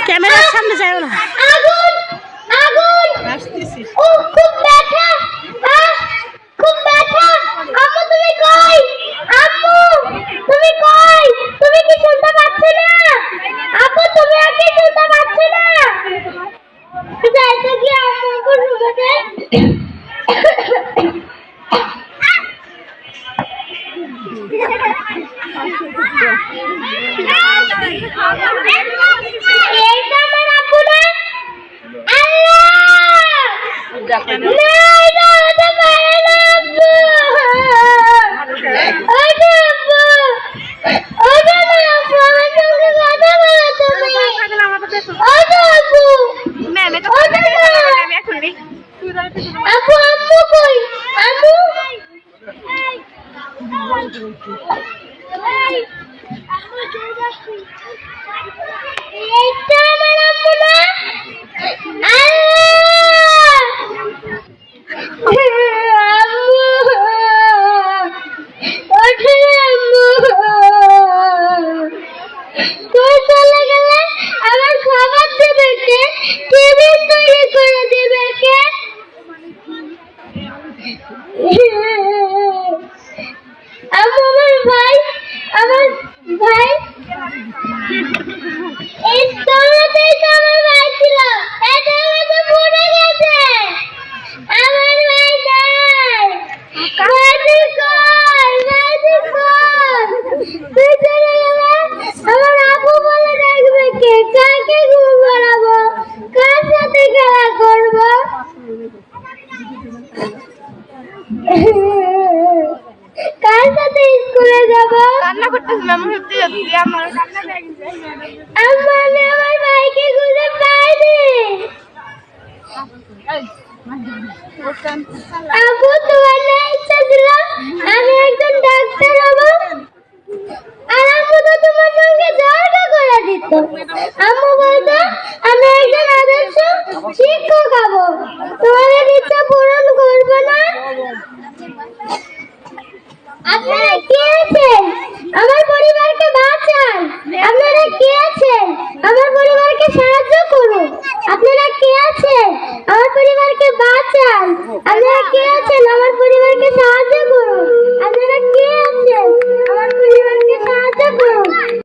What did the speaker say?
ক্যামেরার সামনে যাও না। আগুন আগুন আসতেছিস। ও খুব ব্যথা, খুব ব্যথা। আম্মু তুমি কই? আম্মু তুমি কই? তুমি কি শুনতে পাচ্ছ না? আব্বু তুমি আর কি শুনতে পাচ্ছ না? যাইতে কি আম্মু রুমে? এইটা আমার আব্বু না? আল্লাহ না, এটা হতে পারে না আব্বু। ওটা আব্বু, ওটা না আব্বু, আমার সঙ্গে কথা বলো তুমি। ওটা আব্বু, ওটা না। আব্বু আম্মু কই? আম্মু এইটা আমার আম্মু না? আমার ভাই এই দৌড়াতেই তো আমার ভাই ছিল, এটা আমাকে পড়ে গেছে। আমার ভাই নাই, ভাইটি কই? ভাইটি কই? তুই চলে গেলে আমার আপু বলে ডাকবে কে? কাকে ঘুম পাড়াবো? কার সাথে খেলা করবো? কার সাথে স্কুলে যাব? কান্না করতেছিলাম, সত্যি সত্যি আমার কান্না পেয়ে গেছে। আমি আমার ভাইকে খুঁজে পাইনি। আব্বু তোমার না ইচ্ছা ছিল আমি একজন ডাক্তার হব, আর আম্মু তো তোমার সঙ্গে ঝগড়া করে দিত। আম্মু বলতো আমি একজন আদর্শ শিক্ষক হব, তোমাদের ইচ্ছা পূরণ করবো না। আপনারা কে আছেন? আমার পরিবারকে বাঁচান। আপনারা কে আছেন? আমার পরিবারকে সাহায্য করুন। আপনারা কে আছেন? আমার পরিবারকে বাঁচান। আপনারা কে আছেন? আমার পরিবারকে সাহায্য করুন। আপনারা কে আছেন? আমার পরিবারকে সাহায্য করুন।